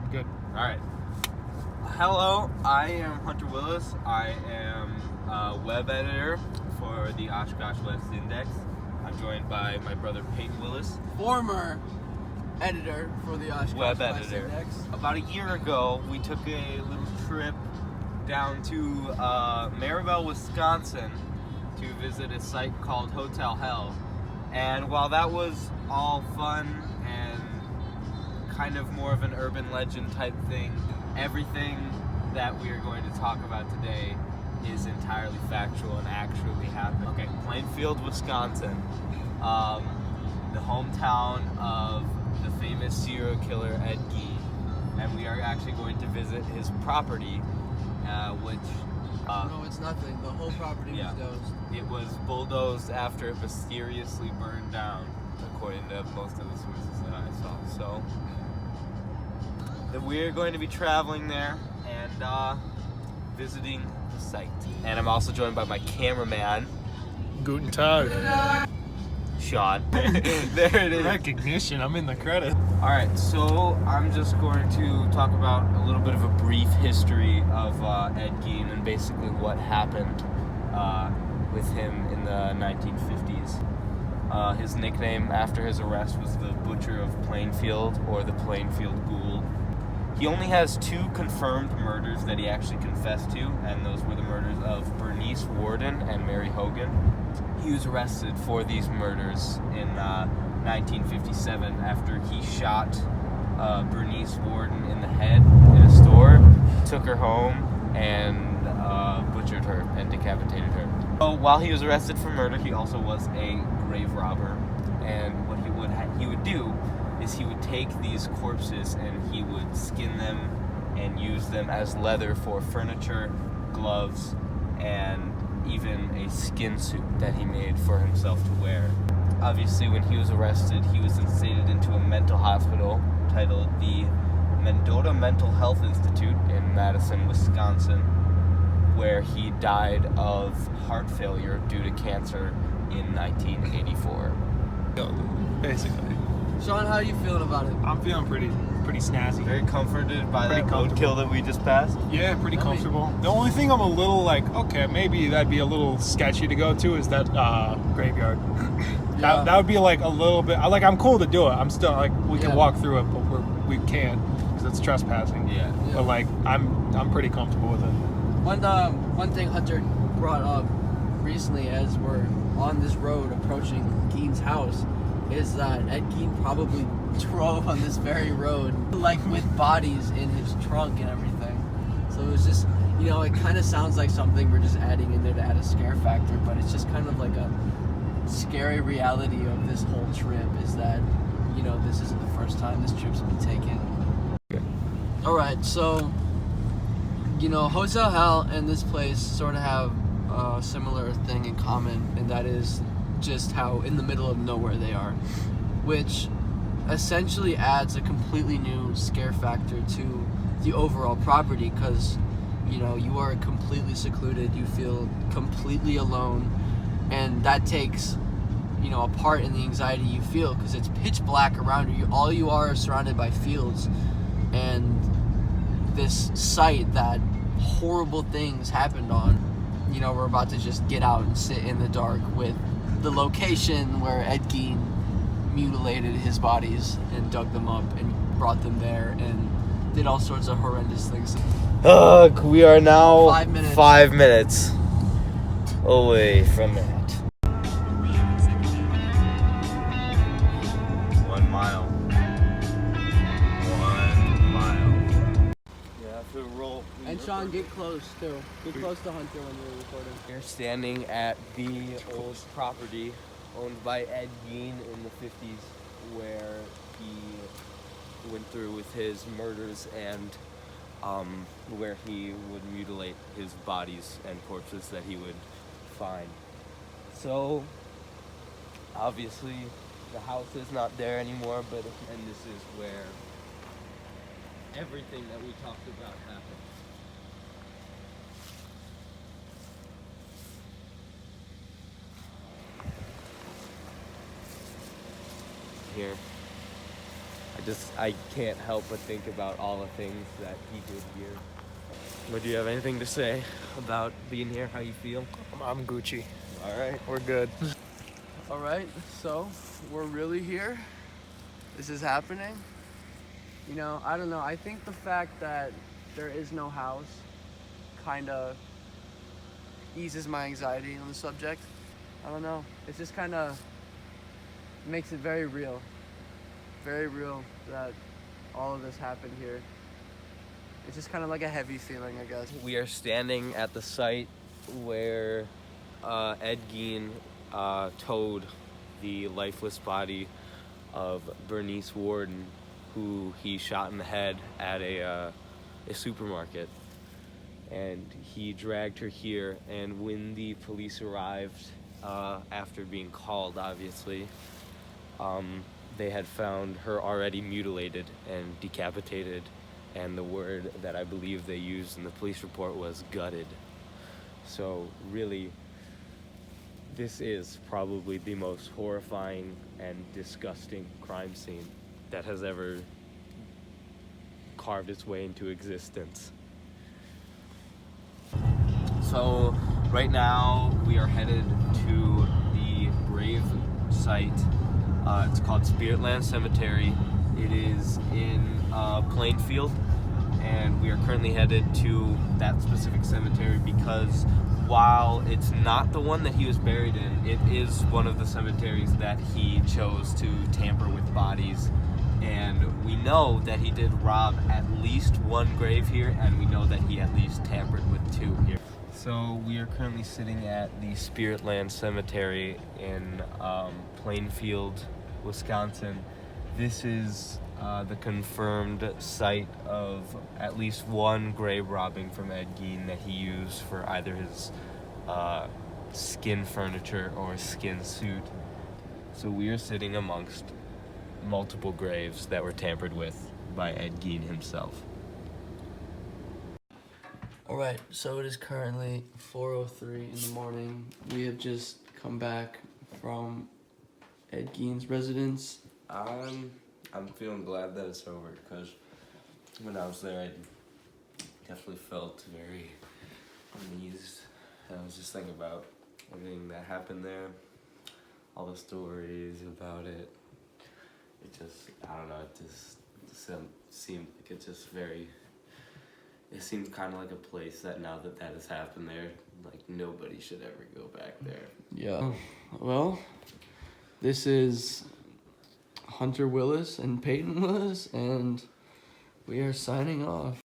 I'm good. All right. Hello, I am Hunter Willis. I am a web editor for the Oshkosh West Index. I'm joined by my brother Peyton Willis, former editor for the Oshkosh web West editor. Index. About a year ago, we took a little trip down to Maribel, Wisconsin, to visit a site called Hotel Hell. And while that was all fun and kind of more of an urban legend type thing, everything that we are going to talk about today is entirely factual and actually happened. Okay, Plainfield, Wisconsin, the hometown of the famous serial killer Ed Gein, and we are actually going to visit his property, which... no, it's nothing. The whole property was dozed. It was bulldozed after it mysteriously burned down, according to most of the sources that I saw. So, we're going to be traveling there and visiting the site. And I'm also joined by my cameraman, Guten Tag. Sean. There it is. Recognition. I'm in the credit. All right, so I'm just going to talk about a little bit of a brief history of Ed Gein and basically what happened with him in the 1950s. His nickname after his arrest was the Butcher of Plainfield, or the Plainfield Ghoul. He only has 2 confirmed murders that he actually confessed to, and those were the murders of Bernice Worden and Mary Hogan. He was arrested for these murders in 1957 after he shot Bernice Worden in the head in a store, took her home, and butchered her and decapitated her. So while he was arrested for murder, he also was a grave robber, and what he would do is he would take these corpses and he would skin them and use them as leather for furniture, gloves, and even a skin suit that he made for himself to wear. Obviously, when he was arrested, he was instated into a mental hospital titled the Mendota Mental Health Institute in Madison, Wisconsin, where he died of heart failure due to cancer in 1984. Basically. Sean, how are you feeling about it? I'm feeling pretty snazzy. Very comforted by Pretty that comfortable. roadkill that we just passed. Yeah, pretty comfortable. The only thing I'm a little like, okay, maybe that'd be a little sketchy to go to is that graveyard. Yeah. That would be like a little bit. I'm cool to do it. I'm still like, we can Yeah. walk through it, but we can't because it's trespassing. Yeah. But like, I'm pretty comfortable with it. One thing Hunter brought up recently as we're on this road approaching Gein's house is that Ed Gein probably drove on this very road, like with bodies in his trunk and everything. So it was just, it kind of sounds like something we're just adding in there to add a scare factor, but it's just kind of like a scary reality of this whole trip is that, this isn't the first time this trip's been taken. Alright, so, Hotel Hell and this place sort of have a similar thing in common, and that is just how in the middle of nowhere they are, which essentially adds a completely new scare factor to the overall property because, you are completely secluded, you feel completely alone, and that takes, a part in the anxiety you feel because it's pitch black around you. All you are surrounded by fields and this site that horrible things happened on. We're about to just get out and sit in the dark with the location where Ed Gein mutilated his bodies and dug them up and brought them there and did all sorts of horrendous things. We are now 5 minutes. 5 minutes away from it. 1 mile. 1 mile. Yeah, if we roll. And Sean, get close too. Get close to Hunter when you're recording. We're standing at the old property owned by Ed Gein in the 50s, where he went through with his murders and where he would mutilate his bodies and corpses that he would find. So, obviously, the house is not there anymore, and this is where everything that we talked about happened. Here. I I can't help but think about all the things that he did here. But do you have anything to say about being here? How you feel? I'm Gucci. All right. We're good. All right, so we're really here. This is happening. You know, I don't know. I think the fact that there is no house kind of eases my anxiety on the subject. I don't know. It just kind of makes it very real. Very real that all of this happened here. It's just kind of like a heavy feeling, I guess. We are standing at the site where Ed Gein towed the lifeless body of Bernice Warden, who he shot in the head at a supermarket. And he dragged her here, and when the police arrived, after being called, obviously, they had found her already mutilated and decapitated, and the word that I believe they used in the police report was gutted. So really, this is probably the most horrifying and disgusting crime scene that has ever carved its way into existence. So right now we are headed to the Gravesite. It's called Spiritland Cemetery. It is in Plainfield, and we are currently headed to that specific cemetery because while it's not the one that he was buried in, it is one of the cemeteries that he chose to tamper with bodies. And we know that he did rob at least one grave here, and we know that he at least tampered with two here. So we are currently sitting at the Spiritland Cemetery in Plainfield, Wisconsin. This is the confirmed site of at least one grave robbing from Ed Gein that he used for either his skin furniture or skin suit. So we are sitting amongst multiple graves that were tampered with by Ed Gein himself. Alright, so it is currently 4:03 in the morning. We have just come back from Ed Gein's residence. I'm feeling glad that it's over, because when I was there, I definitely felt very uneased. And I was just thinking about everything that happened there, all the stories about it. It just, I don't know, it just seemed like it seemed kind of like a place that now that has happened there, like nobody should ever go back there. Yeah. Well, this is Hunter Willis and Peyton Willis, and we are signing off.